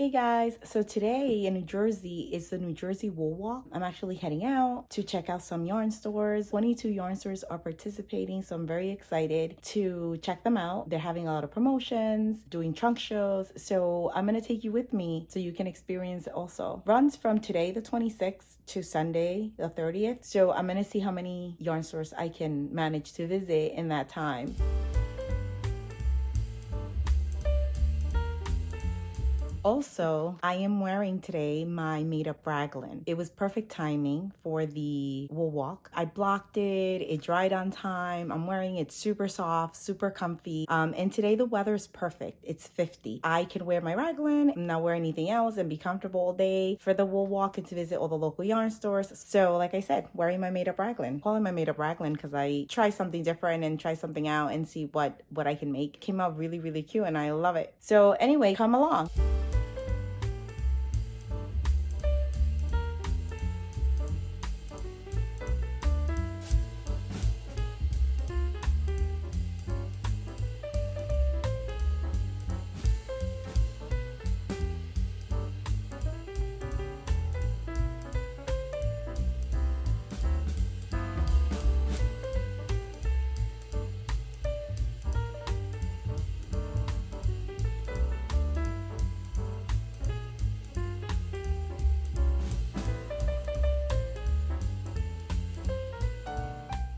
Hey guys, so today in New Jersey is the New Jersey Wool Walk. I'm actually heading out to check out some yarn stores. 22 yarn stores are participating, so I'm very excited to check them out. They're having a lot of promotions, doing trunk shows, so I'm gonna take you with me so you can experience it also. Runs from today, the 26th, to Sunday, the 30th, so I'm gonna see how many yarn stores I can manage to visit in that time. Also, I am wearing today my made up raglan. It was perfect timing for the wool walk. I blocked it dried on time. I'm wearing it super soft, super comfy. And today the weather is perfect. It's 50. I can wear my raglan and not wear anything else and be comfortable all day for the wool walk and to visit all the local yarn stores. So, like I said, wearing my made up raglan. Calling my made up raglan because I try something different and try something out and see what I can make. Came out really, really cute and I love it. So anyway, come along.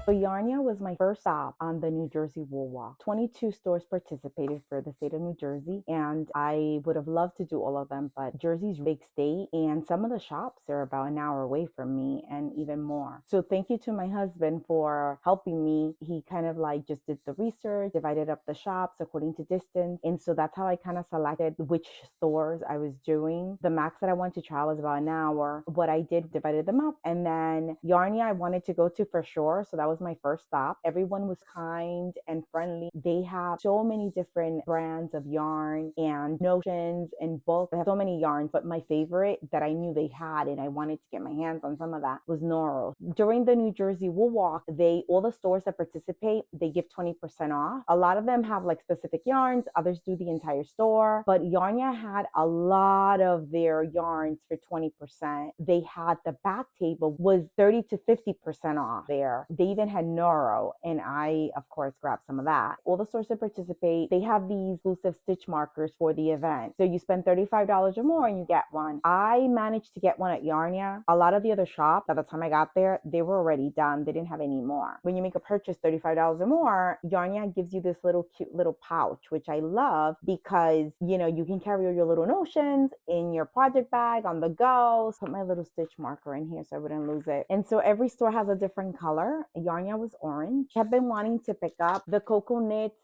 So Yarnia was my first stop on the New Jersey Wool Walk. 22 stores participated for the state of New Jersey, and I would have loved to do all of them, but Jersey's a big state, and some of the shops are about an hour away from me and even more. So thank you to my husband for helping me. He kind of like just did the research, divided up the shops according to distance, and so that's how I kind of selected which stores I was doing. The max that I wanted to try was about an hour. What I did, divided them up, and then Yarnia I wanted to go to for sure, so that was my first stop. Everyone was kind and friendly. They have so many different brands of yarn and notions and bulk. They have so many yarns, but my favorite that I knew they had and I wanted to get my hands on some of that was Noro. During the New Jersey Wool Walk, all the stores that participate, they give 20% off. A lot of them have like specific yarns, others do the entire store, but Yarnia had a lot of their yarns for 20%. They had the back table was 30 to 50% off there. They even had Noro, and I, of course, grabbed some of that. All the stores that participate, they have these exclusive stitch markers for the event. So you spend $35 or more and you get one. I managed to get one at Yarnia. A lot of the other shops, by the time I got there, they were already done. They didn't have any more. When you make a purchase $35 or more, Yarnia gives you this little cute little pouch, which I love because, you can carry all your little notions in your project bag on the go. Put my little stitch marker in here so I wouldn't lose it. And so every store has a different color. Yarnia was orange. I've been wanting to pick up the Coco Knits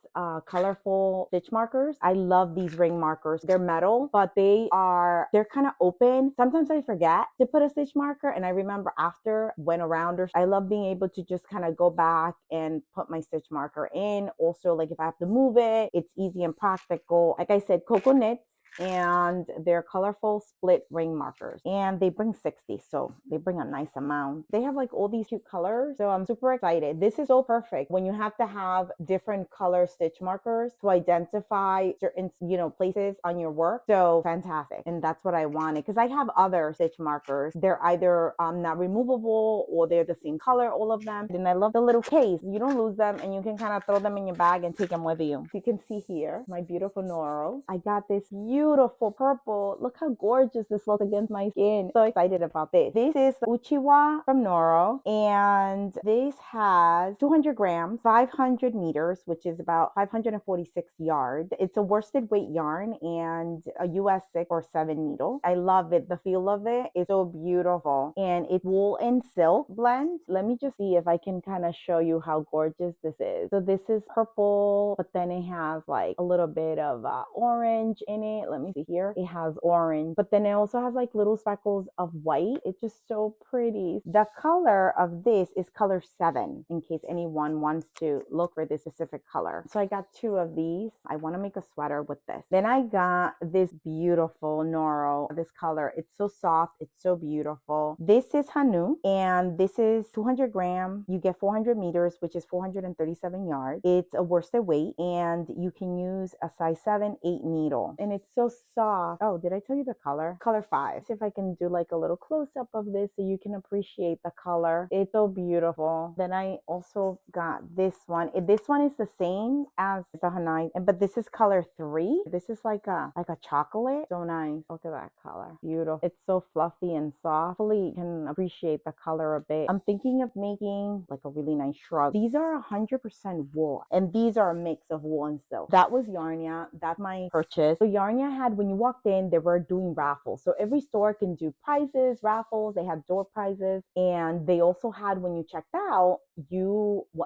colorful stitch markers. I love these ring markers. They're metal, but they're kind of open. Sometimes I forget to put a stitch marker, and I remember after went around I love being able to just kind of go back and put my stitch marker in. Also, like if I have to move it, it's easy and practical. Like I said, Coco Knits, and they're colorful split ring markers, and they bring 60, so they bring a nice amount. They have like all these cute colors, so I'm super excited. This is so perfect when you have to have different color stitch markers to identify certain places on your work. So fantastic. And that's what I wanted, because I have other stitch markers. They're either not removable or they're the same color, all of them. And I love the little case. You don't lose them, and you can kind of throw them in your bag and take them with you. So you can see here my beautiful Noro. I got this beautiful purple. Look how gorgeous this looks against my skin. So excited about this. This is Uchiwa from Noro, and this has 200 grams, 500 meters, which is about 546 yards. It's a worsted weight yarn and a US 6 or 7 needle. I love it. The feel of it is so beautiful, and it's wool and silk blend. Let me just see if I can kind of show you how gorgeous this is. So this is purple, but then it has like a little bit of orange in it. Let me see here. It has orange, but then it also has like little speckles of white. It's just so pretty. The color of this is color 7, in case anyone wants to look for this specific color. So I got 2 of these. I want to make a sweater with this. Then I got this beautiful Noro, this color. It's so soft. It's so beautiful. This is Hanu, and this is 200 grams. You get 400 meters, which is 437 yards. It's a worsted weight, and you can use a size 7, 8 needle. And it's so soft. Oh, did I tell you the color? Color 5. See if I can do like a little close up of this so you can appreciate the color. It's so beautiful. Then I also got this one. This one is the same as the Hanai, but this is color 3. This is like a chocolate. So nice. Look at that color. Beautiful. It's so fluffy and soft. Hopefully you can appreciate the color a bit. I'm thinking of making like a really nice shrug. These are 100% wool, and these are a mix of wool and silk. That was Yarnia. That's my purchase. So Yarnia had, when you walked in, they were doing raffles. So every store can do prizes, raffles. They had door prizes, and they also had, when you checked out,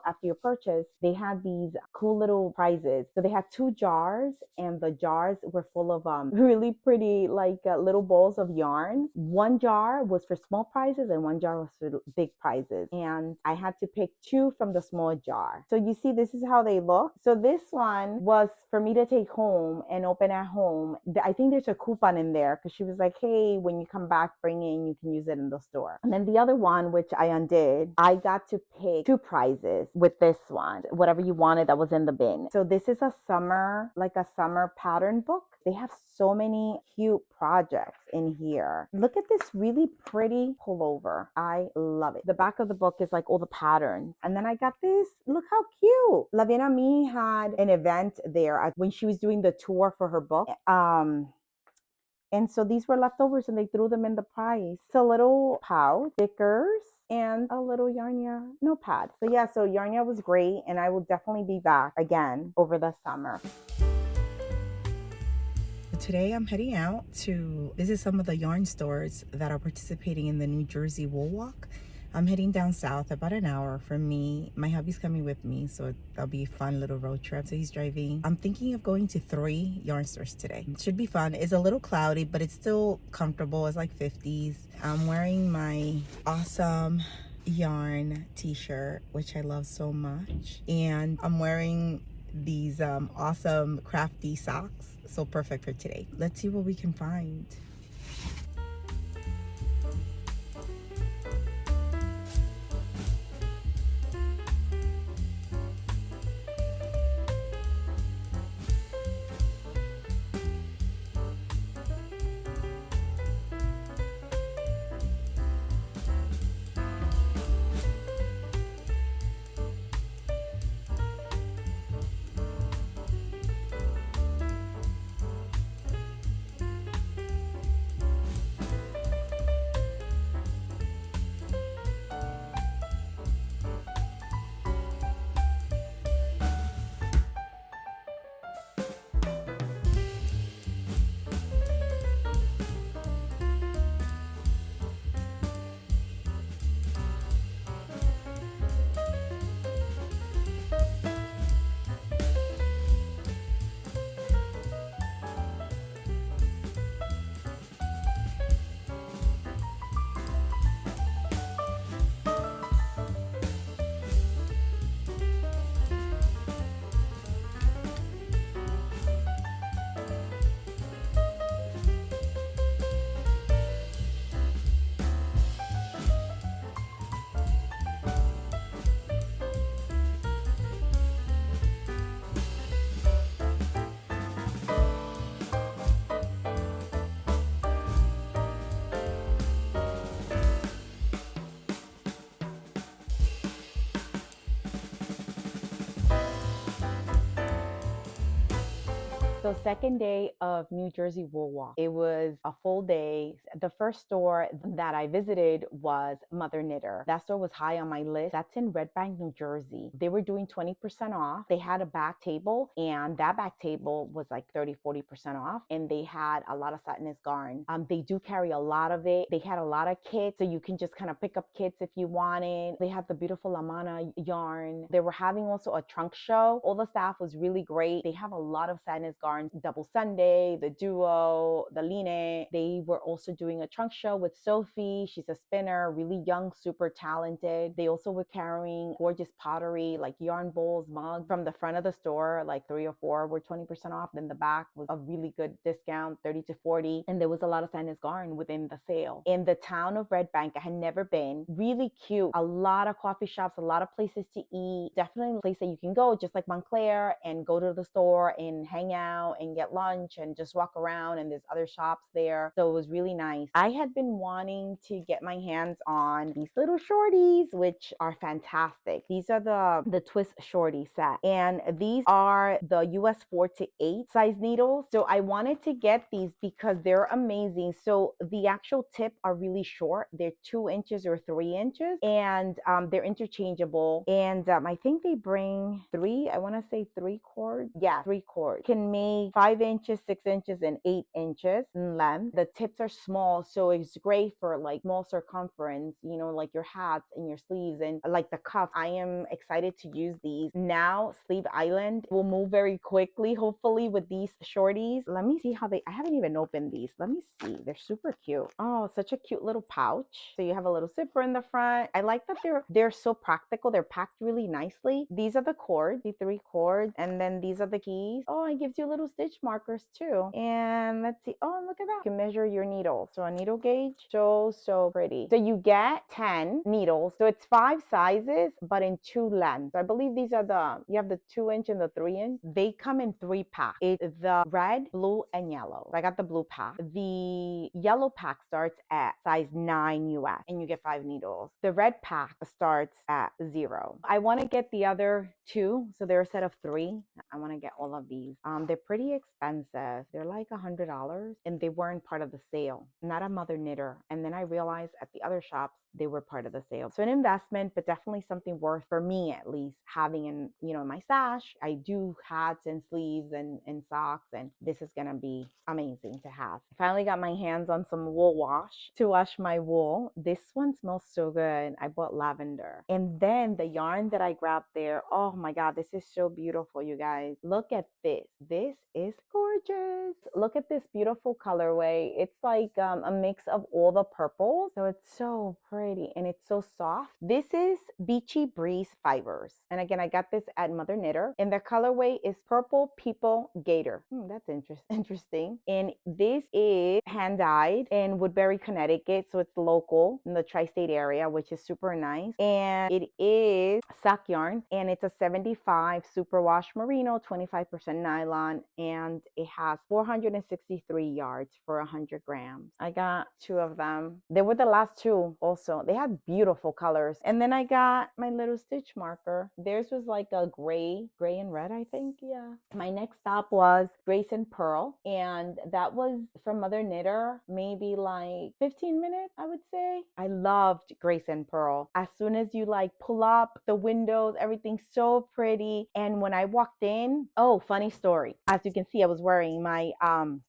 after your purchase, they had these cool little prizes. So they had 2 jars, and the jars were full of really pretty like little balls of yarn. One jar was for small prizes and one jar was for big prizes, and I had to pick 2 from the small jar. So you see, this is how they look. So this one was for me to take home and open at home. I think there's a coupon in there because she was like, hey, when you come back, bring in, you can use it in the store. And then the other one, which I undid, I got to pick 2 prizes with this one, whatever you wanted that was in the bin. So this is a summer pattern book. They have so many cute projects in here. Look at this really pretty pullover. I love it. The back of the book is like all the patterns. And then I got this. Look how cute. La Bien Ami had an event there when she was doing the tour for her book. And so these were leftovers and they threw them in the price. It's a little pouch, stickers, and a little Yarnia notepad. So yeah, so Yarnia was great, and I will definitely be back again over the summer. Today I'm heading out to visit some of the yarn stores that are participating in the New Jersey Wool Walk. I'm heading down south, about an hour from me. My hubby's coming with me, so that'll be a fun little road trip. So he's driving. I'm thinking of going to 3 yarn stores today. It should be fun. It's a little cloudy, but it's still comfortable. It's like 50s. I'm wearing my awesome yarn t-shirt, which I love so much. And I'm wearing these awesome crafty socks. So perfect for today. Let's see what we can find. So second day of New Jersey Wool Walk. It was a full day. The first store that I visited was Mother Knitter. That store was high on my list. That's in Red Bank, New Jersey. They were doing 20% off. They had a back table, and that back table was like 30-40% off. And they had a lot of satinous yarn. They do carry a lot of it. They had a lot of kits, so you can just kind of pick up kits if you wanted. They had the beautiful Lamana yarn. They were having also a trunk show. All the staff was really great. They have a lot of satinous yarn. Double Sunday, the Duo, the Line. They were also doing a trunk show with Sophie. She's a spinner, really young, super talented. They also were carrying gorgeous pottery, like yarn bowls, mugs. From the front of the store, like 3 or 4 were 20% off. Then the back was a really good discount, 30 to 40. And there was a lot of satinous yarn within the sale. In the town of Red Bank, I had never been. Really cute. A lot of coffee shops, a lot of places to eat. Definitely a place that you can go, just like Montclair, and go to the store and hang out out and get lunch and just walk around, and there's other shops there. So it was really nice. I had been wanting to get my hands on these little shorties, which are fantastic. These are the twist shorty set, and these are the US 4 to 8 size needles. So I wanted to get these because they're amazing. So the actual tip are really short. They're 2 inches or 3 inches, and they're interchangeable. And I think they bring three, I want to say 3 cords. Yeah, 3 cords. Can make 5 inches, 6 inches, and 8 inches in length. The tips are small, so it's great for like small circumference, like your hats and your sleeves and like the cuff. I am excited to use these. Now, Sleeve Island will move very quickly, hopefully, with these shorties. Let me see how I haven't even opened these. Let me see. They're super cute. Oh, such a cute little pouch. So you have a little zipper in the front. I like that they're so practical. They're packed really nicely. These are the cords, the 3 cords, and then these are the keys. Oh, it gives you little stitch markers too. And let's see. Oh, look at that. You can measure your needle. So a needle gauge. So pretty. So you get 10 needles. So it's 5 sizes, but in 2 lengths. So I believe these are you have the 2 inch and the 3 inch. They come in 3 packs. It's the red, blue, and yellow. I got the blue pack. The yellow pack starts at size 9 US, and you get 5 needles. The red pack starts at 0. I want to get the other 2. So they're a set of 3. I want to get all of these. They're pretty expensive. They're like $100, and they weren't part of the sale. Not a Mother Knitter. And then I realized at the other shops they were part of the sale. So an investment, but definitely something worth, for me at least, having in my stash. I do hats and sleeves and socks, and this is gonna be amazing to have. I finally got my hands on some wool wash to wash my wool. This one smells so good. I bought lavender. And then the yarn that I grabbed there, oh my God, this is so beautiful, you guys. Look at this. This is gorgeous. Look at this beautiful colorway. It's like a mix of all the purples. So it's so pretty and it's so soft. This is Beachy Breeze Fibers. And again, I got this at Mother Knitter. And the colorway is Purple People Gator. That's interesting. And this is hand dyed in Woodbury, Connecticut. So it's local in the tri-state area, which is super nice. And it is sock yarn, and it's a 75 superwash merino, 25% nylon, and it has 463 yards for 100 grams. I got 2 of them. They were the last 2 also. They had beautiful colors. And then I got my little stitch marker. Theirs was like a gray and red, I think. Yeah. My next stop was Grace and Pearl, and that was from Mother Knitter, maybe like 15 minutes, I would say. I loved Grace and Pearl. As soon as you like pull up the windows, everything's so pretty. And when I walked in, oh, funny story. As you can see, I was wearing my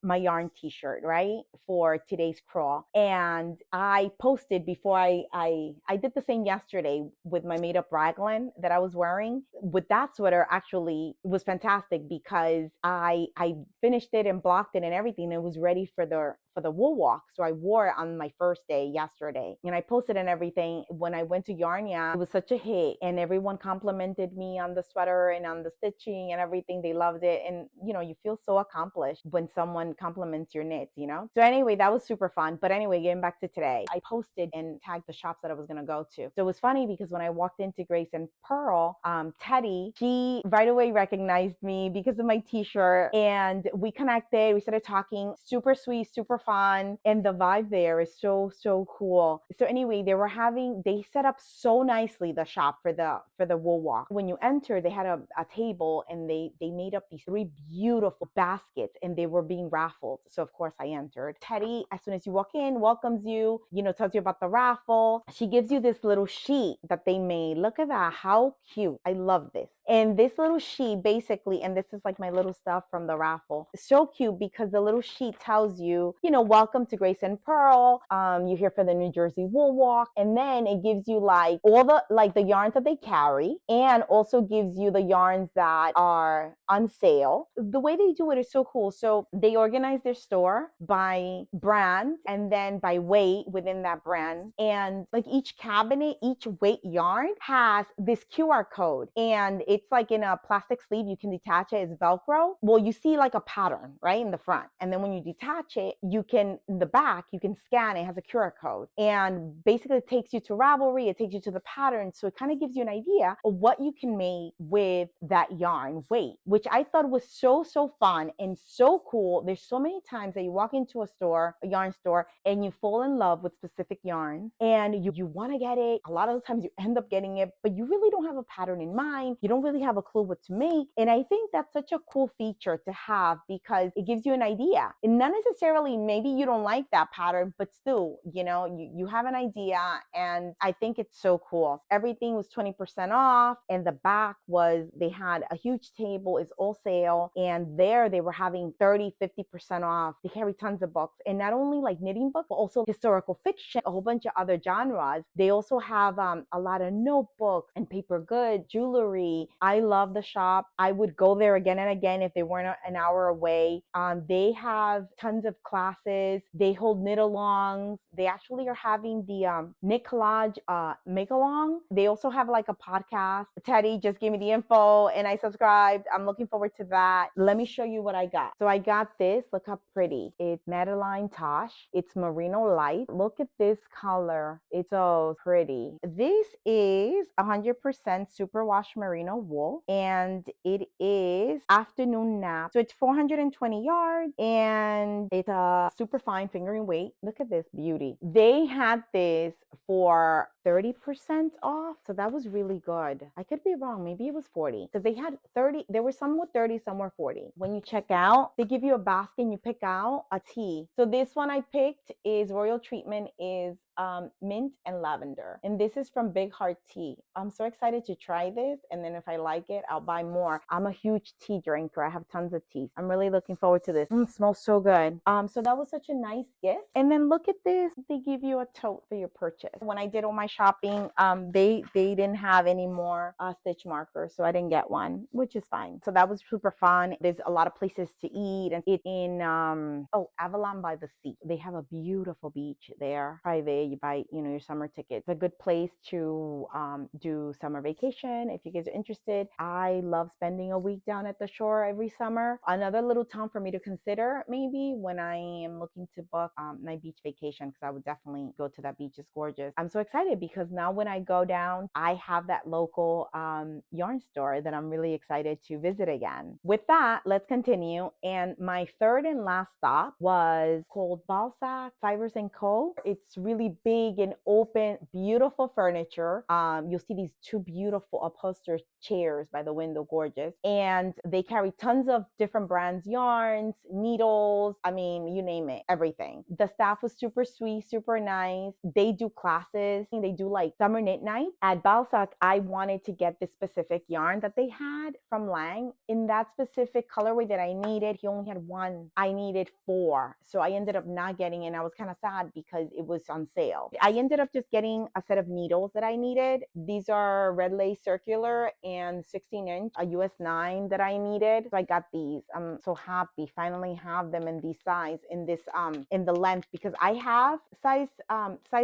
my yarn t-shirt, right, for today's crawl. And I posted before I did the same yesterday with my made up raglan that I was wearing. With that sweater, actually, it was fantastic because I finished it and blocked it and everything. It was ready for the wool walk. So I wore it on my first day yesterday, and I posted and everything. When I went to Yarnia, it was such a hit, and everyone complimented me on the sweater and on the stitching and everything. They loved it. And you feel so accomplished when someone compliments your knits, So anyway, that was super fun. But anyway, getting back to today, I posted and tagged the shops that I was going to go to. So it was funny because when I walked into Grace and Pearl, Teddy, she right away recognized me because of my t-shirt, and we connected. We started talking. Super sweet, super fun, and the vibe there is so cool. So anyway, they set up so nicely the shop for the wool walk. When you enter, they had a table, and they made up these 3 beautiful baskets, and they were being raffled. So of course I entered. Teddy, as soon as you walk in, welcomes you, tells you about the raffle. She gives you this little sheet that they made. Look at that, how cute. I love this. And this little sheet basically, and this is like my little stuff from the raffle, so cute because the little sheet tells you, welcome to Grace and Pearl. You're here for the New Jersey Wool Walk. And then it gives you like all the yarns that they carry, and also gives you the yarns that are on sale. The way they do it is so cool. So they organize their store by brand and then by weight within that brand. And like each cabinet, each weight yarn has this QR code, and it's like in a plastic sleeve. You can detach it. It's Velcro. Well, you see like a pattern, right, in the front. And then when you detach it, you can, in the back, you can scan it. It has a QR code. And basically it takes you to Ravelry. It takes you to the pattern. So it kind of gives you an idea of what you can make with that yarn weight, which I thought was so fun and so cool. There's so many times that you walk into a store, a yarn store, and you fall in love with specific yarns and you want to get it. A lot of the times you end up getting it, but you really don't have a pattern in mind. You don't really have a clue what to make. And I think that's such a cool feature to have because it gives you an idea. And not necessarily, maybe you don't like that pattern, but still, you have an idea. And I think it's so cool. Everything was 20% off. And the back was, they had a huge table, it's all sale. And there they were having 30-50% off. They carry tons of books. And not only like knitting books, but also historical fiction, a whole bunch of other genres. They also have a lot of notebooks and paper goods, jewelry. I love the shop. I would go there again and again if they weren't an hour away. They have tons of classes. They hold knit-alongs. They actually are having the Knit Collage make-along. They also have like a podcast. Teddy just gave me the info and I subscribed. I'm looking forward to that. Let me show you what I got. So I got this. Look how pretty. It's Madeline Tosh. It's Merino Light. Look at this color. It's so pretty. This is 100% superwash merino wool and it is afternoon nap. So it's 420 yards and it's a super fine fingering weight. Look at this beauty. They had this for 30% off. So that was really good. I could be wrong. Maybe it was 40 because they had 30. There were some with 30, some were 40. When you check out, they give you a basket and you pick out a tea. So this one I picked is Royal Treatment is mint and lavender. And this is from Big Heart Tea. I'm so excited to try this. And then if I like it, I'll buy more. I'm a huge tea drinker. I have tons of teas. I'm really looking forward to this. It smells so good. So that was such a nice gift. And then look at this. They give you a tote for your purchase. When I did all my shopping, they didn't have any more stitch markers. So I didn't get one, which is fine. So that was super fun. There's a lot of places to eat. And it's in, Avalon by the Sea. They have a beautiful beach there. Private. You buy, your summer tickets. It's a good place to do summer vacation. If you guys are interested, I love spending a week down at the shore every summer. Another little town for me to consider maybe when I am looking to book my beach vacation, because I would definitely go to that beach. It's gorgeous. I'm so excited because now when I go down, I have that local yarn store that I'm really excited to visit again. With that, let's continue. And my third and last stop was called Balzac Fibers & Co. It's really big and open, beautiful furniture. You'll see these two beautiful upholstered chairs by the window, gorgeous. And they carry tons of different brands, yarns, needles, I mean, you name it, everything. The staff was super sweet, super nice. They do classes. They do like summer knit night. At Balzac, I wanted to get this specific yarn that they had from Lang in that specific colorway that I needed. He only had one. I needed 4. So I ended up not getting it. And I was kind of sad because it was on sale. I ended up just getting a set of needles that I needed. These are red lace circular and 16-inch, a US 9 that I needed. So I got these. I'm so happy finally have them in this size, in this in the length, because I have size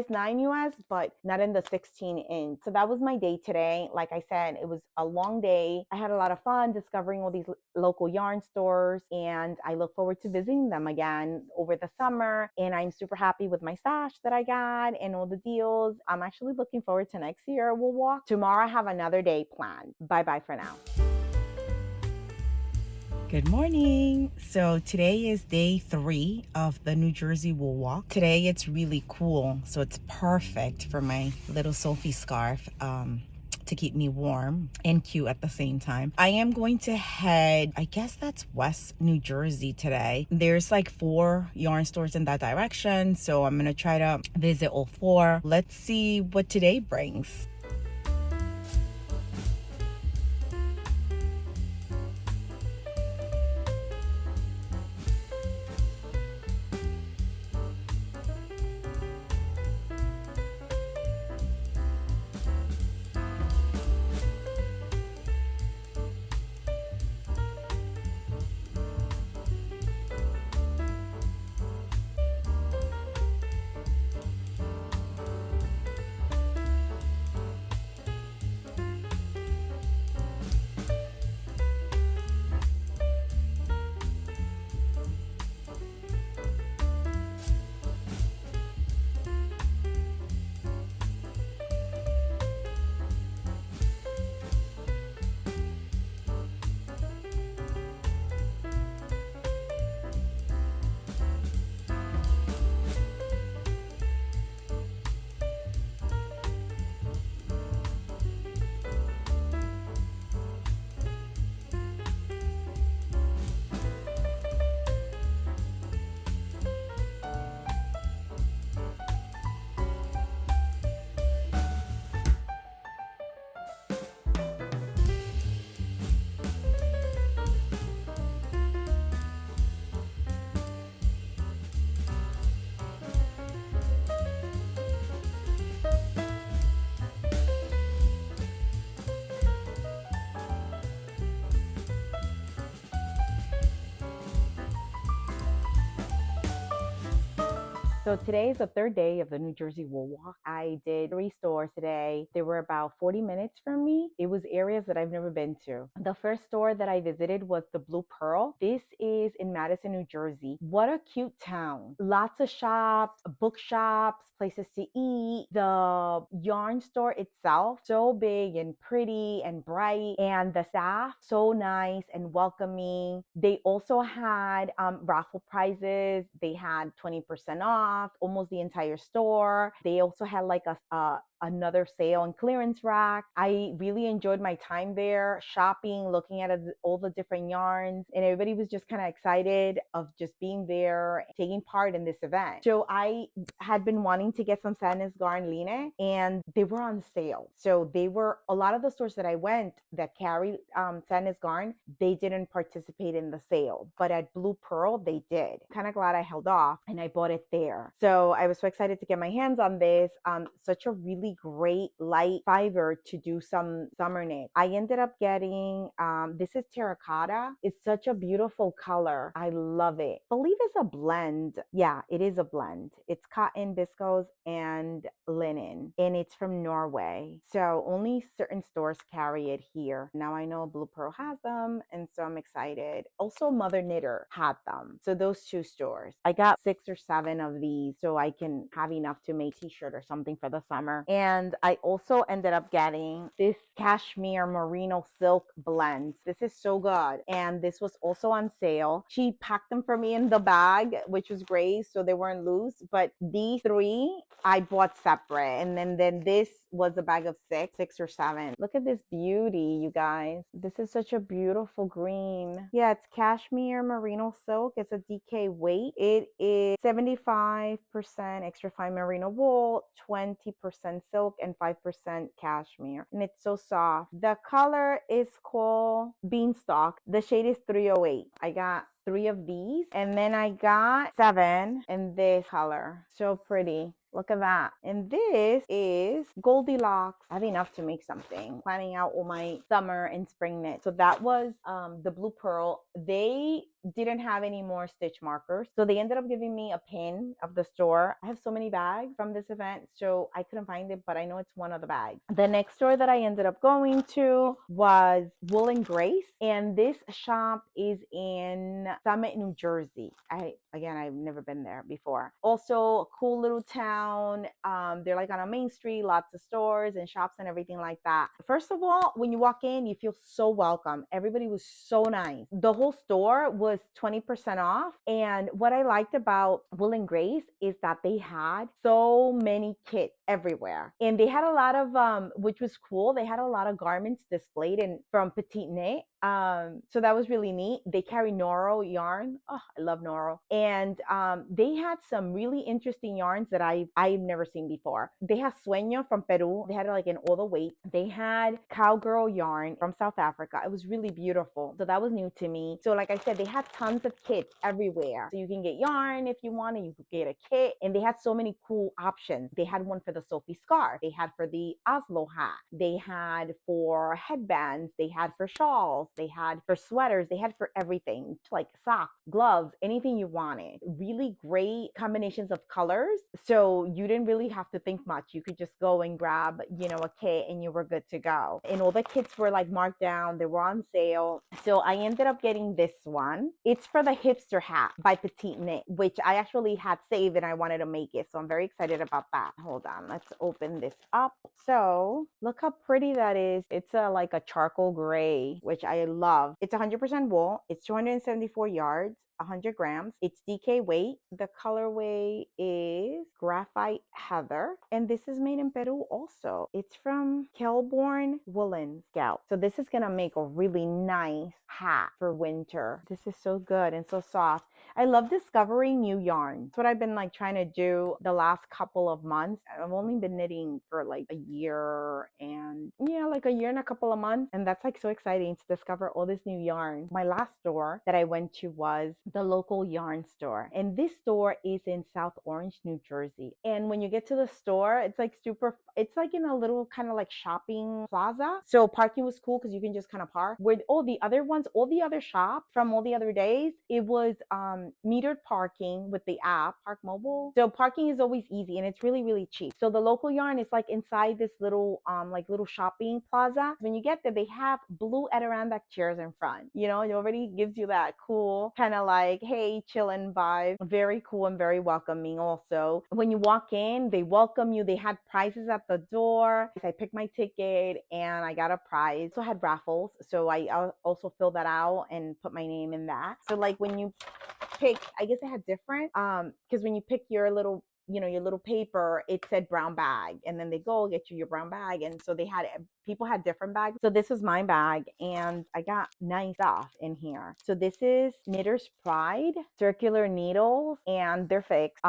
9 US, but not in the 16-inch. So that was my day today. Like I said, it was a long day. I had a lot of fun discovering all these local yarn stores, and I look forward to visiting them again over the summer. And I'm super happy with my stash that I got and all the deals. I'm actually looking forward to next year. We'll walk. Tomorrow I have another day planned. Bye-bye for now. Good morning. So today is day 3 of the New Jersey Wool Walk. Today it's really cool, so it's perfect for my little Sophie scarf to keep me warm and cute at the same time. I am going to head, I guess that's West New Jersey today. There's like 4 yarn stores in that direction, so I'm gonna try to visit all 4. Let's see what today brings. So today is the third day of the New Jersey Wool Walk. I did 3 stores today. They were about 40 minutes from me. It was areas that I've never been to. The first store that I visited was the Blue Pearl. This is in Madison, New Jersey. What a cute town. Lots of shops, bookshops, places to eat. The yarn store itself, so big and pretty and bright. And the staff, so nice and welcoming. They also had raffle prizes. They had 20% off almost the entire store. They also had like another sale and clearance rack. I really enjoyed my time there, shopping, looking at all the different yarns, and everybody was just kind of excited of just being there, taking part in this event. So I had been wanting to get some Sadness Garn Line, and they were on sale. So they were, a lot of the stores that I went that carried Sadness Garn, they didn't participate in the sale, but at Blue Pearl, they did. Kind of glad I held off and I bought it there. So I was so excited to get my hands on this. Such a really great light fiber to do some summer knit. I ended up getting, this is terracotta. It's such a beautiful color. I love it. I believe it's a blend. Yeah, it is a blend. It's cotton, viscose, and linen, and it's from Norway. So only certain stores carry it here. Now I know Blue Pearl has them, and so I'm excited. Also, Mother Knitter had them. So those 2 stores. I got 6 or 7 of these so I can have enough to make a t-shirt or something for the summer. And I also ended up getting this cashmere merino silk blend. This is so good. And this was also on sale. She packed them for me in the bag, which was great, so they weren't loose. But these 3 I bought separate. And then this was a bag of 6 or 7. Look at this beauty, you guys. This is such a beautiful green. Yeah, it's cashmere merino silk. It's a DK weight. It is 75% extra fine merino wool, 20% silk, and 5% cashmere. And it's so soft. The color is called Beanstalk. The shade is 308. I got 3 of these, and then I got 7 in this color. So pretty. Look at that. And this is Goldilocks. I have enough to make something. Planning out all my summer and spring knit. So that was the Blue Pearl. They didn't have any more stitch markers. So they ended up giving me a pin of the store. I have so many bags from this event, so I couldn't find it, but I know it's one of the bags. The next store that I ended up going to was Wool and Grace. And this shop is in Summit, New Jersey. I've never been there before. Also, a cool little town. They're like on a main street, lots of stores and shops and everything like that. First of all, when you walk in, you feel so welcome. Everybody was so nice. The whole store was 20% off. And what I liked about Wool and Grace is that they had so many kits everywhere. And they had a lot of, which was cool, they had a lot of garments displayed from Petite Knit. So that was really neat. They carry Noro yarn. Oh, I love Noro. And they had some really interesting yarns that I've never seen before. They have Sueño from Peru. They had it like in all the weight. They had Cowgirl yarn from South Africa. It was really beautiful. So that was new to me. So like I said, they had tons of kits everywhere. So you can get yarn if you want, and you could get a kit. And they had so many cool options. They had one for the Sophie scarf. They had for the Oslo hat. They had for headbands. They had for shawls. They had for sweaters. They had for everything, like socks, gloves, anything you wanted. Really great combinations of colors. So you didn't really have to think much. You could just go and grab, a kit, and you were good to go. And all the kits were like marked down. They were on sale. So I ended up getting this one. It's for the hipster hat by Petite Knit, which I actually had saved and I wanted to make it. So I'm very excited about that. Hold on. Let's open this up. So look how pretty that is. It's like a charcoal gray, which I love. It's 100% wool. It's 274 yards. 100 grams. It's DK weight. The colorway is Graphite Heather. And this is made in Peru also. It's from Kelborn Woolen Scout. So this is going to make a really nice hat for winter. This is so good and so soft. I love discovering new yarns. That's what I've been like trying to do the last couple of months. I've only been knitting for like a year and a couple of months. And that's like so exciting to discover all this new yarn. My last store that I went to was the local yarn store. And this store is in South Orange, New Jersey. Jersey. And when you get to the store, it's like it's like in a little kind of like shopping plaza. So parking was cool because you can just kind of park. Where all the other ones, all the other shops from all the other days, it was metered parking with the app, Park Mobile. So parking is always easy and it's really, really cheap. So the local yarn is like inside this little like little shopping plaza. When you get there, they have blue Adirondack chairs in front. You know, it already gives you that cool kind of like, hey, chillin' vibe. Very cool and very welcoming also. When you walk in, they welcome you. They had prizes at the door. I picked my ticket and I got a prize. So I had raffles. So I also filled that out and put my name in that. So like when you pick, I guess I had different because when you pick your little, you know, your little paper, it said brown bag, and then they go get you your brown bag. And so they had, people had different bags. So this was my bag and I got nice stuff in here. So this is Knitter's Pride circular needles, and they're fixed.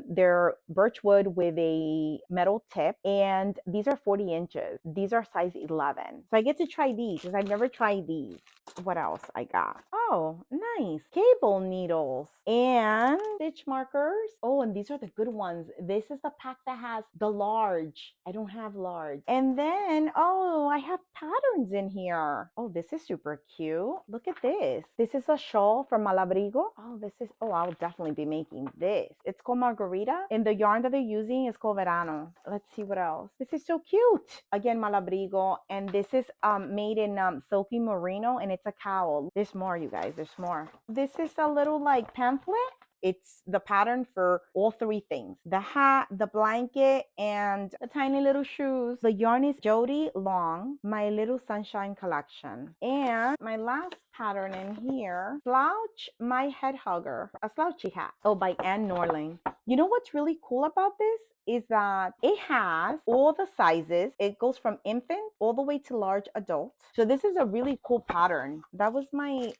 They're birch wood with a metal tip, and these are 40 inches. These are size 11. So I get to try these because I've never tried these. What else I got? Oh, nice. Cable needles and stitch markers. Oh, and these are the good ones. This is the pack that has the large. I don't have large. And then, oh, I have patterns in here. Oh, this is super cute. Look at this. This is a shawl from Malabrigo. Oh, this is, oh, I'll definitely be making this. It's called Margarita, and the yarn that they're using is called Verano. Let's see what else. This is so cute. Again, Malabrigo, and this is made in silky merino, and it's a cowl. There's more, you guys. There's more. This is a little like pamphlet. It's the pattern for all three things: the hat, the blanket, and the tiny little shoes. The yarn is Jody Long, My Little Sunshine collection. And my last pattern in here, Slouch My Head Hugger, a slouchy hat. Oh, by Anne Norling. You know what's really cool about this? Is that it has all the sizes. It goes from infant all the way to large adult. So this is a really cool pattern. That was my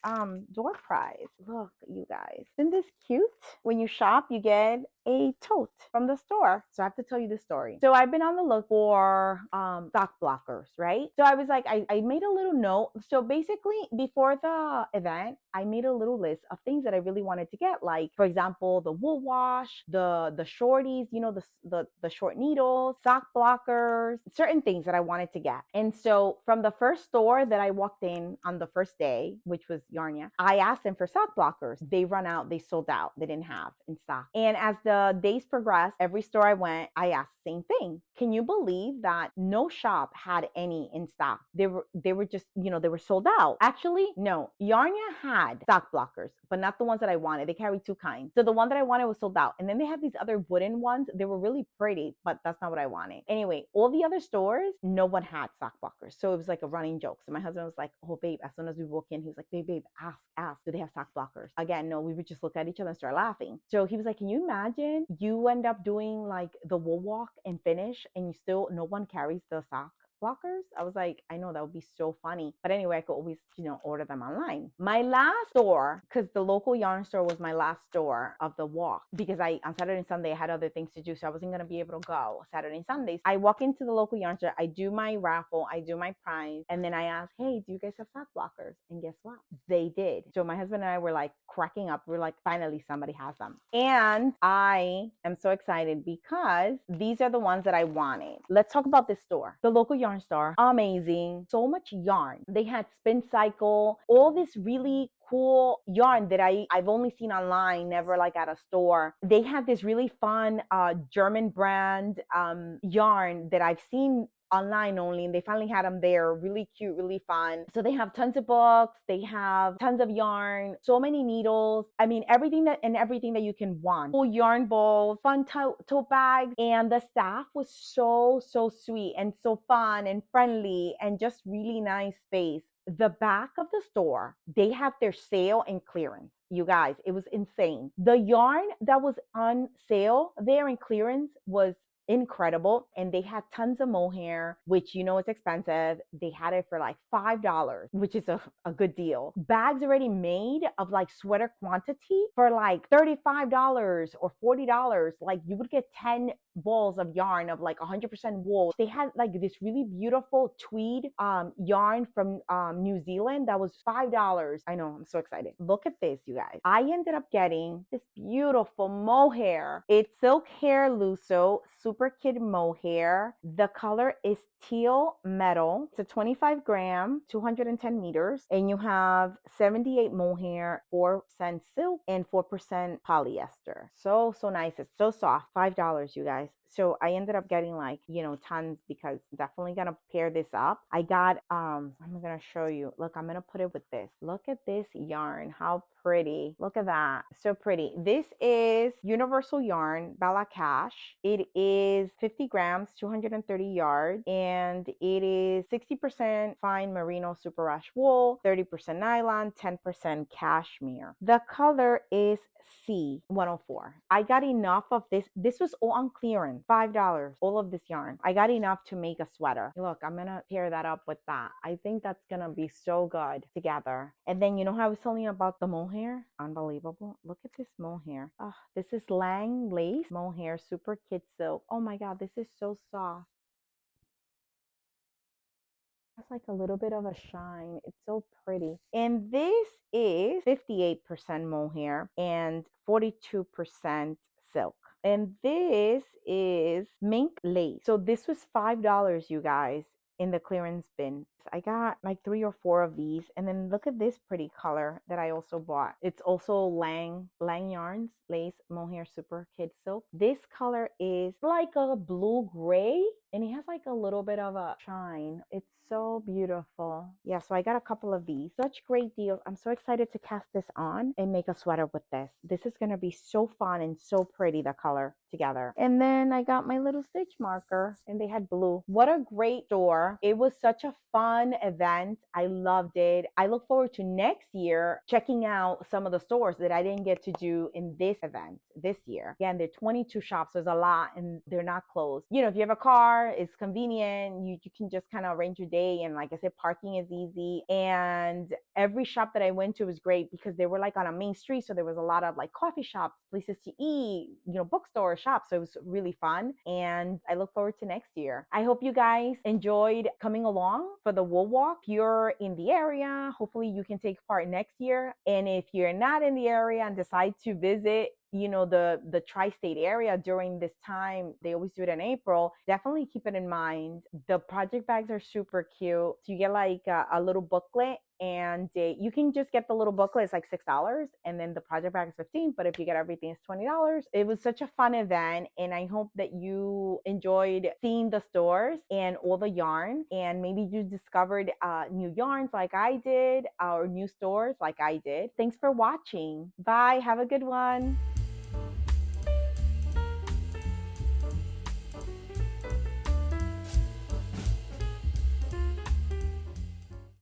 door prize. Look, you guys. Isn't this cute? When you shop, you get a tote from the store. So I have to tell you the story. So I've been on the look for sock blockers, right? So I was like, I made a little note. So basically, before the event, I made a little list of things that I really wanted to get, like for example, the wool wash, the shorties, you know, the short needles, sock blockers, certain things that I wanted to get. And so from the first store that I walked in on the first day, which was Yarnia, I asked them for sock blockers. They run out, they sold out, they didn't have in stock. And as the days progressed, every store I went, I asked the same thing. Can you believe that no shop had any in stock? They were just, you know, they were sold out. Actually, no. Yarnia had sock blockers, but not the ones that I wanted. They carry two kinds. So the one that I wanted was sold out. And then they had these other wooden ones. They were really pretty, but that's not what I wanted. Anyway, all the other stores, no one had sock blockers. So it was like a running joke. So my husband was like, oh, babe, as soon as we walk in, he was like, babe, ask, do they have sock blockers? Again, no, we would just look at each other and start laughing. So he was like, can you imagine you end up doing like the wool walk and finish and you still, no one carries the sock blockers? I was like, I know that would be so funny. But anyway, I could always, you know, order them online. My last store, because the local yarn store was my last store of the walk, because on Saturday and Sunday I had other things to do, so I wasn't going to be able to go Saturday and Sundays. I walk into the local yarn store, I do my raffle, I do my prize, and then I ask, hey, do you guys have sock blockers? And guess what? They did. So my husband and I were like cracking up. We're like, finally somebody has them. And I am so excited because these are the ones that I wanted. Let's talk about this store. The local yarn store, amazing. So much yarn. They had Spin Cycle, all this really cool yarn that I've only seen online, never like at a store. They had this really fun German brand yarn that I've seen online only, and they finally had them there. Really cute, really fun. So they have tons of books, they have tons of yarn, so many needles. I mean, everything that you can want. Cool yarn bowls, fun tote bags, and the staff was so sweet and so fun and friendly and just really nice space. The back of the store, they have their sale and clearance. You guys, it was insane. The yarn that was on sale there in clearance was incredible. And they had tons of mohair, which you know is expensive. They had it for like $5, which is a good deal. Bags already made of like sweater quantity for like $35 or $40. Like you would get 10 balls of yarn of like 100% wool. They had like this really beautiful tweed yarn from New Zealand that was $5. I know, I'm so excited. Look at this, you guys. I ended up getting this beautiful mohair. It's Silk Hair Luso Super Kid Mohair. The color is teal metal. It's a 25 gram, 210 meters, and you have 78 mohair, 4% silk, and 4% polyester. So nice. It's so soft. $5, you guys. So I ended up getting like, you know, tons because I'm definitely gonna pair this up. I got I'm gonna show you. Look, I'm gonna put it with this. Look at this yarn. How pretty. Look at that. So pretty. This is Universal Yarn Bala Cash. It is 50 grams, 230 yards, and it is 60% fine merino super rush wool, 30% nylon, 10% cashmere. The color is C104. I got enough of this. This was all on clearance, $5, all of this yarn. I got enough to make a sweater. Look, I'm gonna pair that up with that. I think that's gonna be so good together. And then you know how I was telling you about the mohair? Unbelievable. Look at this mohair. Oh, this is Lang Lace Mohair Super Kid Silk. Oh my God, this is so soft. It's like a little bit of a shine. It's so pretty. And this is 58% mohair and 42% silk. And this is mink lace. So this was $5, you guys, in the clearance bin. I got like 3 or 4 of these. And then look at this pretty color that I also bought. It's also Lang Yarns Lace Mohair Super Kid Silk. This color is like a blue gray and it has like a little bit of a shine. It's so beautiful. Yeah, so I got a couple of these. Such great deals. I'm so excited to cast this on and make a sweater with this. This is going to be so fun and so pretty, the color together. And then I got my little stitch marker and they had blue. What a great store. It was such a fun event. I loved it. I look forward to next year checking out some of the stores that I didn't get to do in this event this year. Again, there are 22 shops. There's a lot and they're not closed. You know, if you have a car, it's convenient. You can just kind of arrange your day. And like I said, parking is easy. And every shop that I went to was great because they were like on a main street. So there was a lot of like coffee shops, places to eat, you know, bookstores, shops. So it was really fun. And I look forward to next year. I hope you guys enjoyed coming along for the Wool Walk. If you're in the area, hopefully you can take part next year. And if you're not in the area and decide to visit, you know, the tri-state area during this time, they always do it in April, definitely keep it in mind. The project bags are super cute. So you get like a little booklet and you can just get the little booklet. It's like $6 and then the project bag is 15, but if you get everything it's $20. It was such a fun event and I hope that you enjoyed seeing the stores and all the yarn, and maybe you discovered new yarns like I did or new stores like I did. Thanks for watching. Bye. Have a good one.